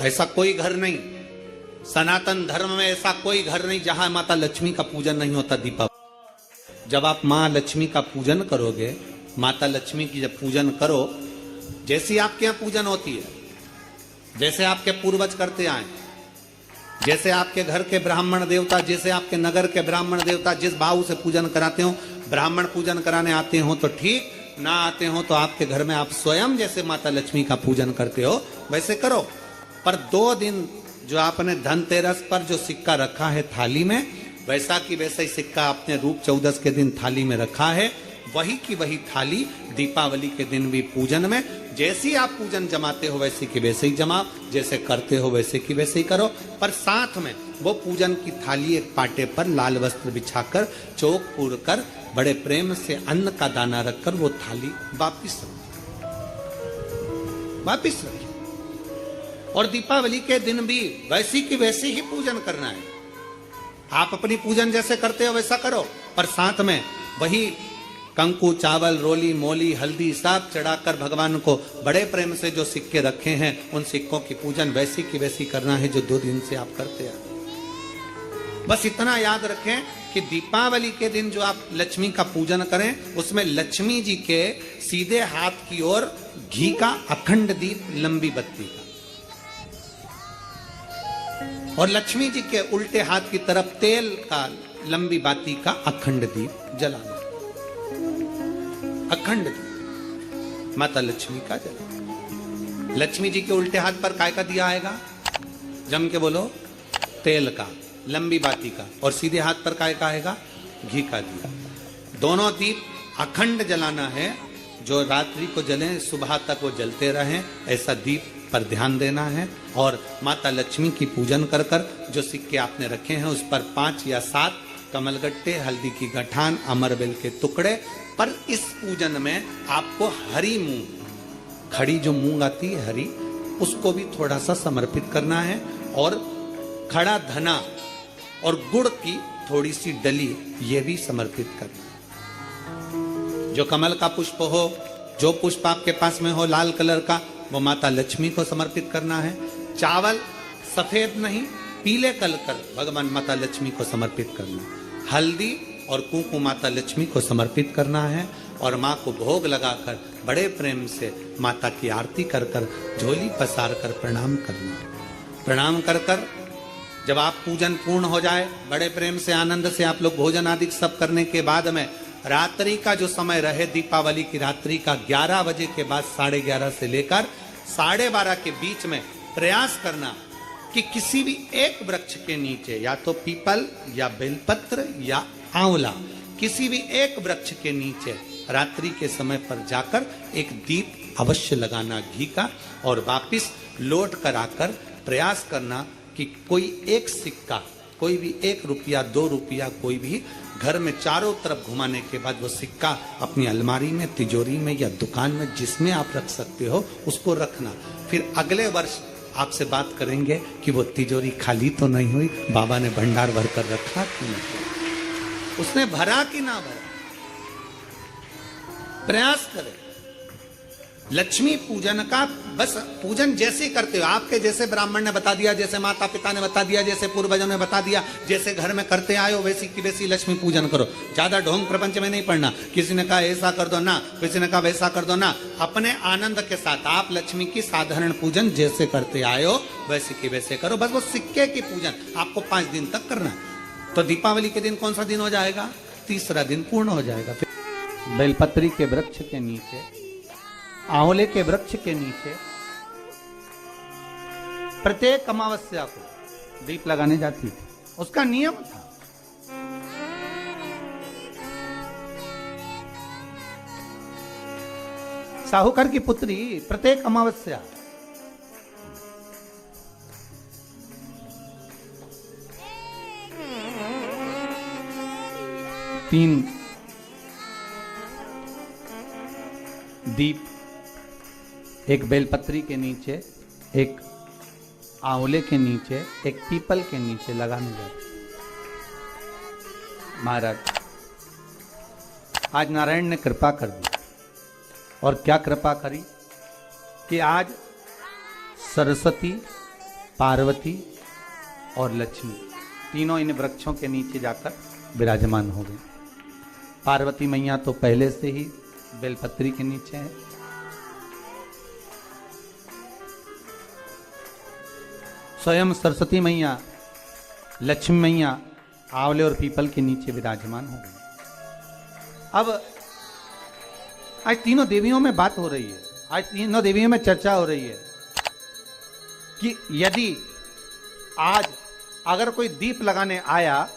ऐसा कोई घर नहीं, सनातन धर्म में ऐसा कोई घर नहीं जहां माता लक्ष्मी का पूजन नहीं होता। दीपावली जब आप मां लक्ष्मी का पूजन करोगे, माता लक्ष्मी की जब पूजन करो, जैसी आपके यहां पूजन होती है, जैसे आपके पूर्वज करते आए, जैसे आपके घर के ब्राह्मण देवता, जैसे आपके नगर के ब्राह्मण देवता जिस भाव से पूजन कराते हो, ब्राह्मण पूजन कराने आते हो तो ठीक, ना आते हो तो आपके घर में आप स्वयं जैसे माता लक्ष्मी का पूजन करते हो वैसे करो। पर 2 दिन जो आपने धनतेरस पर जो सिक्का रखा है थाली में, वैसा की वैसा ही सिक्का आपने रूप चौदस के दिन थाली में रखा है, वही की वही थाली दीपावली के दिन भी पूजन में जैसी आप पूजन जमाते हो वैसे की वैसे ही जमाओ, जैसे करते हो वैसे की वैसे ही करो। पर साथ में वो पूजन की थाली एक पाटे पर लाल वस्त्र बिछाकर, चौक पूर कर, बड़े प्रेम से अन्न का दाना रखकर वो थाली वापिस रखिए। और दीपावली के दिन भी वैसी की वैसी ही पूजन करना है। आप अपनी पूजन जैसे करते हो वैसा करो, पर साथ में वही कंकु, चावल, रोली, मोली, हल्दी सब चढ़ाकर भगवान को बड़े प्रेम से जो सिक्के रखे हैं उन सिक्कों की पूजन वैसी की वैसी करना है जो 2 दिन से आप करते हैं। बस इतना याद रखें कि दीपावली के दिन जो आप लक्ष्मी का पूजन करें, उसमें लक्ष्मी जी के सीधे हाथ की ओर घी का अखंड दीप, लंबी बत्ती का, और लक्ष्मी जी के उल्टे हाथ की तरफ तेल का लंबी बाती का अखंड दीप जलाना। अखंड दीप माता लक्ष्मी का जला। लक्ष्मी जी के उल्टे हाथ पर काय का दिया आएगा? जम के बोलो, तेल का, लंबी बाती का, और सीधे हाथ पर काय का आएगा? घी का दिया। दोनों दीप अखंड जलाना है, जो रात्रि को जले सुबह तक वो जलते रहें, ऐसा दीप पर ध्यान देना है। और माता लक्ष्मी की पूजन कर कर जो सिक्के आपने रखे हैं उस पर 5 या 7 कमलगट्टे, हल्दी की गठान, अमरबेल के टुकड़े। पर इस पूजन में आपको हरी मूंग, खड़ी जो मूंग आती है हरी, उसको भी थोड़ा सा समर्पित करना है, और खड़ा धना और गुड़ की थोड़ी सी डली ये भी समर्पित करना है। जो कमल का पुष्प हो, जो पुष्प आपके पास में हो लाल कलर का, वो माता लक्ष्मी को समर्पित करना है। चावल सफेद नहीं, पीले कलर कर भगवान माता लक्ष्मी को समर्पित करना है। हल्दी और कुंकु माता लक्ष्मी को समर्पित करना है, और माँ को भोग लगाकर बड़े प्रेम से माता की आरती कर कर, झोली पसार कर प्रणाम करना। प्रणाम कर कर जब आप पूजन पूर्ण हो जाए, बड़े प्रेम से आनंद से आप लोग भोजन आदि सब करने के बाद में रात्रि का जो समय रहे, दीपावली की रात्रि का 11 बजे के बाद 11:30 से लेकर 12:30 के बीच में प्रयास करना कि किसी भी एक वृक्ष के नीचे, या तो पीपल या बेलपत्र या आंवला, किसी भी एक वृक्ष के नीचे रात्रि के समय पर जाकर एक दीप अवश्य लगाना घी का, और वापिस लौट कर आकर प्रयास करना कि कोई एक सिक्का, कोई भी 1 रुपया 2 रुपया, कोई भी घर में चारों तरफ घुमाने के बाद वो सिक्का अपनी अलमारी में, तिजोरी में या दुकान में जिसमें आप रख सकते हो उसको रखना। फिर अगले वर्ष आपसे बात करेंगे कि वो तिजोरी खाली तो नहीं हुई, बाबा ने भंडार भर कर रखा कि नहीं, उसने भरा कि ना भरा। प्रयास करें। लक्ष्मी पूजन का बस पूजन जैसे करते हो, आपके जैसे ब्राह्मण ने बता दिया, जैसे माता पिता ने बता दिया, जैसे पूर्वजों ने बता दिया, जैसे घर में करते आए हो वैसी की वैसी लक्ष्मी पूजन करो। ज्यादा ढोंग प्रपंच में नहीं पड़ना, किसी ने कहा ऐसा कर दो ना, किसी ने कहा वैसा कर दो ना। अपने आनंद के साथ आप लक्ष्मी की साधारण पूजन जैसे करते आए हो वैसे की वैसे करो। बस वो सिक्के की पूजन आपको 5 दिन तक करना है। तो दीपावली के दिन कौन सा दिन हो जाएगा? 3रा दिन पूर्ण हो जाएगा। फिर बेलपत्री के वृक्ष के नीचे, आंवले के वृक्ष के नीचे प्रत्येक अमावस्या को दीप लगाने जाती थी, उसका नियम था। साहूकार की पुत्री प्रत्येक अमावस्या तीन दीप, एक बेलपत्री के नीचे, एक आंवले के नीचे, एक पीपल के नीचे लगाने जाते। महाराज आज नारायण ने कृपा कर दी, और क्या कृपा करी कि आज सरस्वती पार्वती और लक्ष्मी तीनों इन वृक्षों के नीचे जाकर विराजमान हो गए। पार्वती मैया तो पहले से ही बेलपत्री के नीचे है। स्वयं सरस्वती मैया, लक्ष्मी मैया आंवले और पीपल के नीचे विराजमान हो गई। अब आज तीनों देवियों में बात हो रही है, आज तीनों देवियों में चर्चा हो रही है कि यदि आज अगर कोई दीप लगाने आया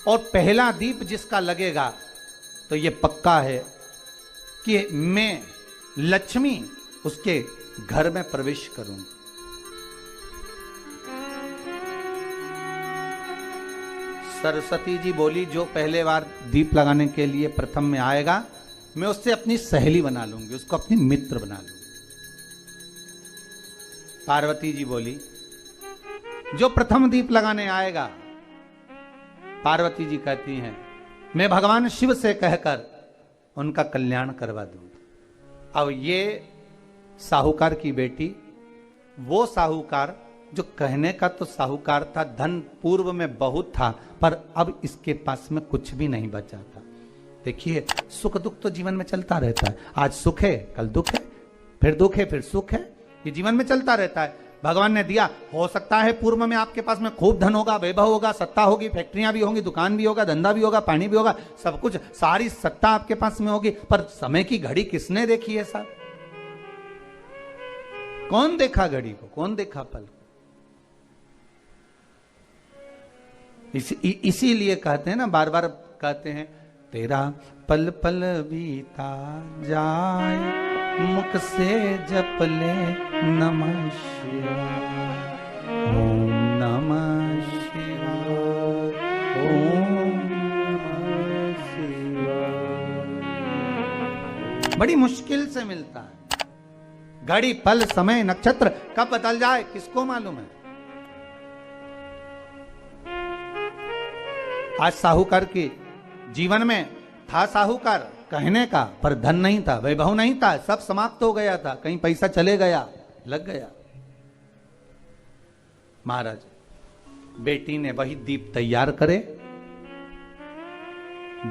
और पहला दीप जिसका लगेगा तो ये पक्का है कि मैं लक्ष्मी उसके घर में प्रवेश करूंगी। सरस्वती जी बोली जो पहले बार दीप लगाने के लिए प्रथम में आएगा मैं उससे अपनी सहेली बना लूंगी, उसको अपनी मित्र बना लूंगी। पार्वती जी बोली जो प्रथम दीप लगाने आएगा, पार्वती जी कहती हैं मैं भगवान शिव से कहकर उनका कल्याण करवा दूंगी। अब ये साहूकार की बेटी, वो साहूकार जो कहने का तो साहूकार था, धन पूर्व में बहुत था पर अब इसके पास में कुछ भी नहीं बचा था। देखिए सुख दुख तो जीवन में चलता रहता है, आज सुख है कल दुख है, फिर दुख है फिर सुख है, ये जीवन में चलता रहता है। भगवान ने दिया, हो सकता है पूर्व में आपके पास में खूब धन होगा, वैभव होगा, सत्ता होगी, फैक्ट्रियां भी होंगी, दुकान भी होगा, धंधा भी होगा, पानी भी होगा, सब कुछ, सारी सत्ता आपके पास में होगी, पर समय की घड़ी किसने देखी है साहब? कौन देखा घड़ी को, कौन देखा पल को? इसीलिए कहते हैं ना, बार बार कहते हैं तेरा पल पल बीता जाए, मुख से जप ले नमः शिवाय, ओम नमः शिवाय, ओम नमः शिवाय। बड़ी मुश्किल से मिलता है। घड़ी पल समय नक्षत्र कब बदल जाए किसको मालूम है? आज साहूकार के जीवन में था साहूकार कहने का, पर धन नहीं था, वैभव नहीं था, सब समाप्त हो गया था, कहीं पैसा चले गया, लग गया। महाराज बेटी ने वही दीप तैयार करे।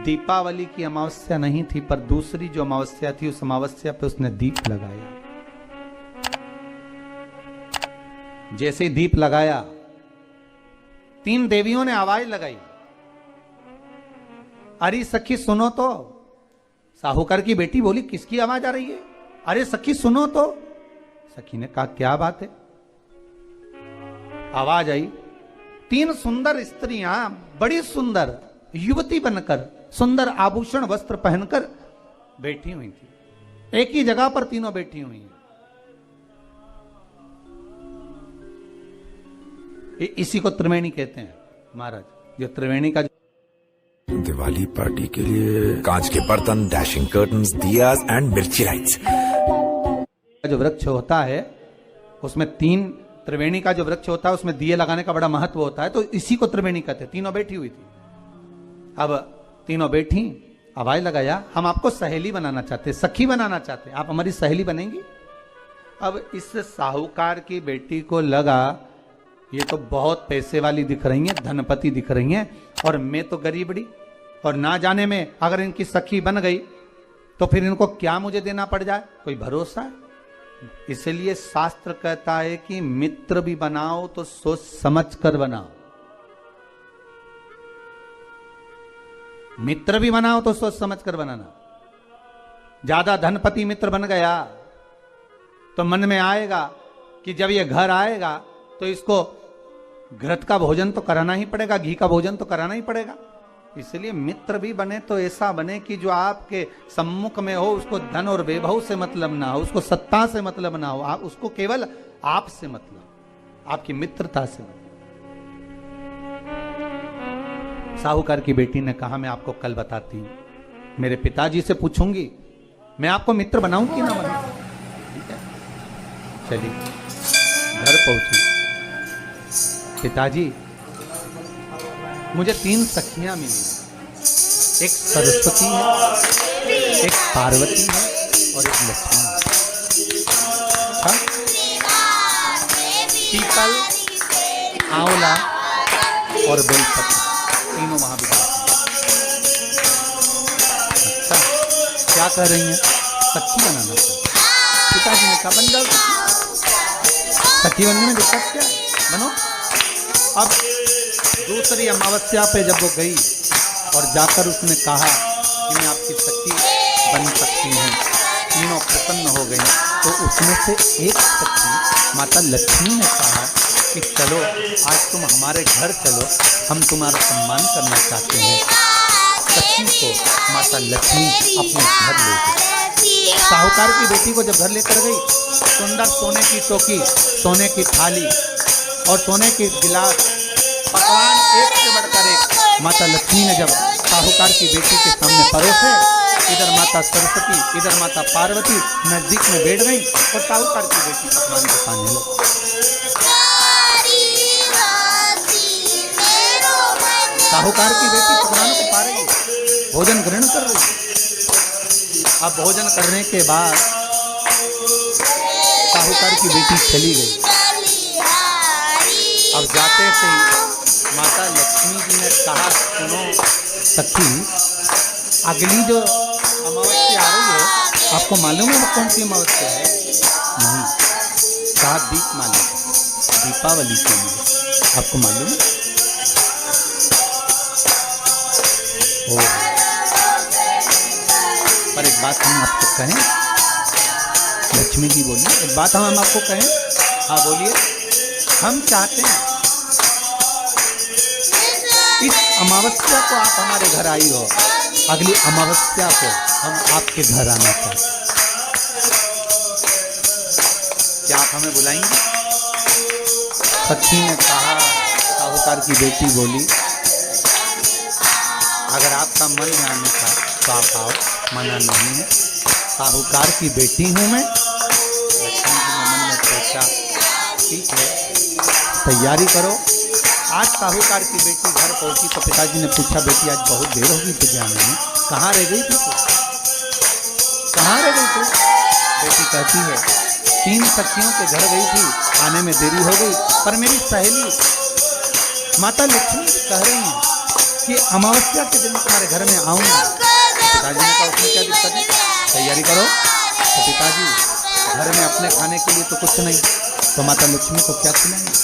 दीपावली की अमावस्या नहीं थी, पर दूसरी जो अमावस्या थी उस अमावस्या पे उसने दीप लगाया। जैसे ही दीप लगाया, तीन देवियों ने आवाज लगाई, अरे सखी सुनो तो। साहूकार की बेटी बोली किसकी आवाज आ रही है? अरे सखी सुनो तो। सखी ने कहा क्या बात है? आवाज आई, तीन सुंदर स्त्रियां, बड़ी सुंदर युवती बनकर, सुंदर आभूषण वस्त्र पहनकर बैठी हुई थी। एक ही जगह पर तीनों बैठी हुई हैं। इसी को त्रिवेणी कहते हैं महाराज। जो त्रिवेणी का दिवाली पार्टी के लिए कांच के बर्तन, डैशिंग कर्टन्स, दियाज एंड मिर्ची लाइट्स। जो वृक्ष होता है उसमें तीन, त्रिवेणी का जो वृक्ष होता है उसमें दिए लगाने का बड़ा महत्व होता है, तो इसी को त्रिवेणी कहते हैं। तीनों बैठी हुई थी। अब तीनों बैठी, आवाज लगाया, हम आपको सहेली बनाना चाहते, सखी बनाना चाहते, आप हमारी सहेली बनेंगी? अब इस साहूकार की बेटी को लगा ये तो बहुत पैसे वाली दिख रही हैं, धनपति दिख रही हैं, और मैं तो गरीबड़ी, और ना जाने में अगर इनकी सखी बन गई तो फिर इनको क्या मुझे देना पड़ जाए, कोई भरोसा है? इसलिए शास्त्र कहता है कि मित्र भी बनाओ तो सोच समझ कर बनाओ। मित्र भी बनाओ तो सोच समझ कर बनाना। ज्यादा धनपति मित्र बन गया तो मन में आएगा कि जब ये घर आएगा तो इसको घृत का भोजन तो कराना ही पड़ेगा, घी का भोजन तो कराना ही पड़ेगा। इसलिए मित्र भी बने तो ऐसा बने कि जो आपके सम्मुख में हो, उसको धन और वैभव से मतलब ना हो, उसको सत्ता से मतलब ना हो, आप उसको केवल आप से मतलब, आपकी मित्रता से मतलब। साहूकार की बेटी ने कहा मैं आपको कल बताती हूं, मेरे पिताजी से पूछूंगी मैं आपको मित्र बनाऊं कि ना बनाऊं। ठीक है, चलिए घर पहुंची। पिताजी मुझे तीन सखियां मिली, एक सरस्वती है, एक पार्वती है और एक लक्ष्मी है। पीपल आंवला और बेलपत्र, तीनों महाविद्या। अच्छा, क्या कह रही हैं? सखी बनाना चाहिए। पिताजी ने कहा बन जाओ, सखी बनने में दिक्कत क्या है, बनो। अब दूसरी अमावस्या पे जब वो गई और जाकर उसने कहा कि मैं आपकी सखी बन सकती हूँ, तीनों प्रसन्न हो गई। तो उसमें से एक सखी माता लक्ष्मी ने कहा कि चलो आज तुम हमारे घर चलो, हम तुम्हारा सम्मान करना चाहते हैं। सखी को माता लक्ष्मी अपने घर ले गई। साहूकार की बेटी को जब घर लेकर गई, सुंदर सोने की चौकी, सोने की थाली और सोने के गिलास, पकवान एक से बढ़कर एक माता लक्ष्मी ने जब साहूकार की बेटी के सामने परोसे, इधर माता सरस्वती, इधर माता पार्वती नजदीक में बैठ गई और साहूकार की बेटी पकवान को पाने लगी। साहूकार की बेटी पकवान को पा रही, भोजन ग्रहण कर रही। अब भोजन करने के बाद साहूकार की बेटी चली गई। अब जाते से माता लक्ष्मी जी ने कहा, सुनो सखी, अगली जो अमावस्या आ रही है, आपको मालूम है वो कौन सी अमावस्या है? नहीं, कहा दीपमाली, दीपावली के लिए। आपको मालूम है? पर एक बात हम आपको कहें, लक्ष्मी जी बोली, एक बात हम आपको कहें। हाँ बोलिए। हम चाहते हैं इस अमावस्या को आप हमारे घर आई हो, अगली अमावस्या को हम आपके घर आना चाहते हैं। क्या आप हमें बुलाएंगे? सखी ने कहा, साहूकार की बेटी बोली, अगर आपका मन है आने का तो आप आओ, मना नहीं है। साहूकार की बेटी हूँ मैं। लक्ष्मी जी ने मन में सोचा, ठीक है, तैयारी करो। आज साहूकार की बेटी घर पहुंची तो पिताजी ने पूछा, बेटी आज बहुत देर होगी तुझे आने में, कहाँ रह गई थी तू? कहाँ रह गई तू? बेटी कहती है, 3 सखियों के घर गई थी, आने में देरी हो गई, पर मेरी सहेली माता लक्ष्मी कह रही है कि अमावस्या के दिन तुम्हारे घर में आऊँगी। पिताजी ने कहा, उसमें क्या दिक्कत है, तैयारी करो। तो पिताजी घर में अपने खाने के लिए तो कुछ नहीं, तो माता लक्ष्मी को क्या खिलाएंगे?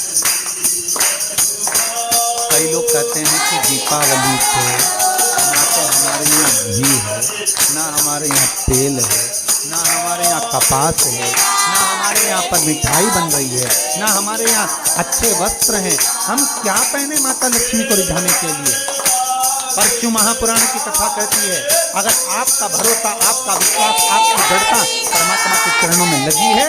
कई लोग कहते हैं कि दीपावली पे ना तो हमारे यहाँ घी है, ना हमारे यहाँ तेल है, ना हमारे यहाँ कपास है, ना हमारे यहाँ पर मिठाई बन रही है, ना हमारे यहाँ अच्छे वस्त्र हैं, हम क्या पहने माता लक्ष्मी को रिझाने के लिए? परशु महापुराण की कथा कहती है, अगर आपका भरोसा, आपका विश्वास, आपकी दृढ़ता परमात्मा के चरणों में लगी है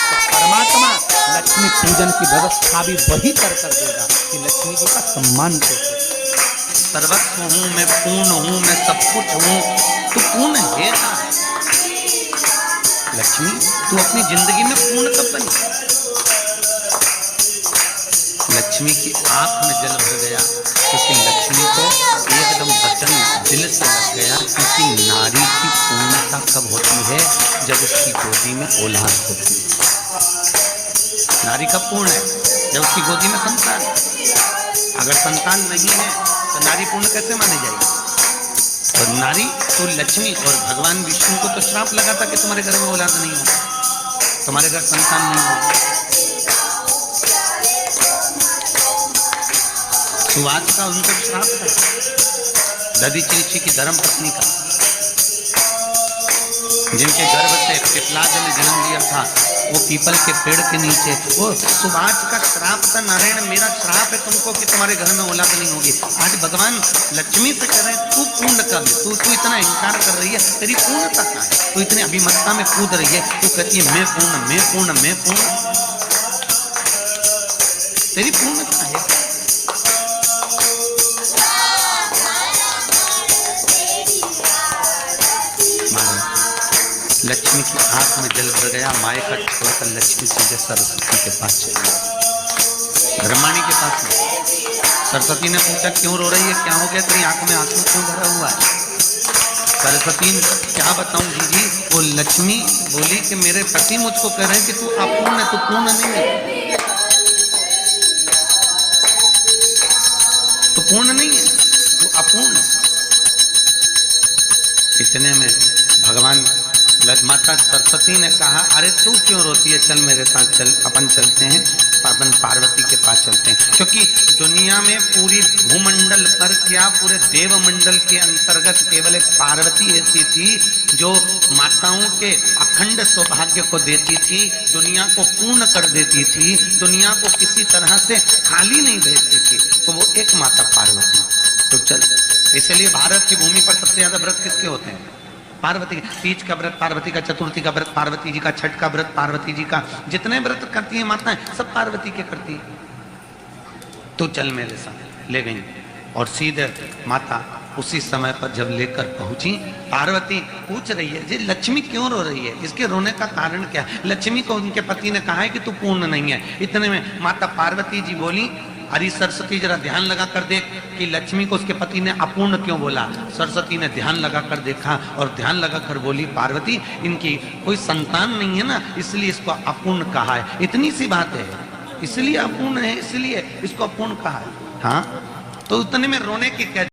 तो परमात्मा लक्ष्मी पूजन की व्यवस्था भी वही कर देगा कि लक्ष्मी जी का सम्मान कैसे। सर्वस्व हूँ मैं, पूर्ण हूँ मैं, सब कुछ हूँ, तू पूर्ण है ना? लक्ष्मी, तू अपनी जिंदगी में पूर्ण कब बनी? लक्ष्मी की आंख में जल भर गया, क्योंकि लक्ष्मी को एकदम वचन दिल से लग गया, क्योंकि नारी की पूर्णता कब होती है? जब उसकी गोदी में औलाद होती है। नारी कब पूर्ण है? जब उसकी गोदी में संतान है। अगर संतान नहीं है तो नारी पूर्ण कैसे मानी जाएगी? और नारी तो लक्ष्मी और भगवान विष्णु को तो श्राप लगा था कि तुम्हारे घर में औलाद नहीं होगा, तुम्हारे घर संतान नहीं होगा। सुवास का उनका श्राप था, दधीचि की धर्म पत्नी का, जिनके गर्भ से पिपलाद ने जन्म लिया था, वो पीपल के पेड़ के नीचे, वो सुभाष का श्राप था, नारायण मेरा श्राप है तुमको कि तुम्हारे घर में औलाद नहीं होगी। आज भगवान लक्ष्मी से कह रहे हैं, तू पूर्ण कर, तू इतना इंकार कर रही है, तेरी पूर्णता क्या है? तू इतनी अभिमतता में कूद रही है, तू कहती है मैं पूर्ण, मैं पूर्ण, मैं पूर्ण, तेरी पूर्णता है। लक्ष्मी की आंख में जल भर गया, माए का छोड़कर लक्ष्मी सीधे सरस्वती के पास चली, ब्रह्माणी के पास में। सरस्वती ने पूछा, क्यों रो रही है, क्या हो गया, तेरी आंख में आंसू क्यों भरा हुआ है? सरस्वती ने क्या बताऊं जी? वो लक्ष्मी बोली कि मेरे पति मुझको कह रहे हैं कि तू अपूर्ण है, तू पूर्ण नहीं है। पूर्ण नहीं है, वो अपूर्ण है। इतने में भगवान माता सरस्वती ने कहा, अरे तू क्यों रोती है, चल मेरे साथ चल, अपन चलते हैं, अपन पार्वती के पास चलते हैं। क्योंकि दुनिया में पूरी भूमंडल पर क्या पूरे देवमंडल के अंतर्गत केवल एक पार्वती ऐसी थी जो माताओं के अखंड सौभाग्य को देती थी, दुनिया को पूर्ण कर देती थी, दुनिया को किसी तरह से खाली नहीं भेजती थी, तो वो एक माता पार्वती। तो चल, इसलिए भारत की भूमि पर सबसे ज्यादा व्रत किसके होते हैं? पार्वती। तीज का व्रत पार्वती का, चतुर्थी का व्रत पार्वती जी का, छठ का व्रत पार्वती जी का, जितने व्रत करती है माताएं सब पार्वती के करती है। तो चल मेरे साथ, ले गई और सीधे माता उसी समय पर जब लेकर पहुंची, पार्वती पूछ रही है जी लक्ष्मी क्यों रो रही है, इसके रोने का कारण क्या है? लक्ष्मी को उनके पति ने कहा है कि तू पूर्ण नहीं है। इतने में माता पार्वती जी बोली, अरे सरस्वती जरा ध्यान लगा कर देख कि लक्ष्मी को उसके पति ने अपूर्ण क्यों बोला। सरस्वती ने ध्यान लगा कर देखा और ध्यान लगा कर बोली, पार्वती इनकी कोई संतान नहीं है ना, इसलिए इसको अपूर्ण कहा है। इतनी सी बात है, इसलिए अपूर्ण है, इसलिए इसको अपूर्ण कहा है। हाँ, तो उतने में रोने की क्या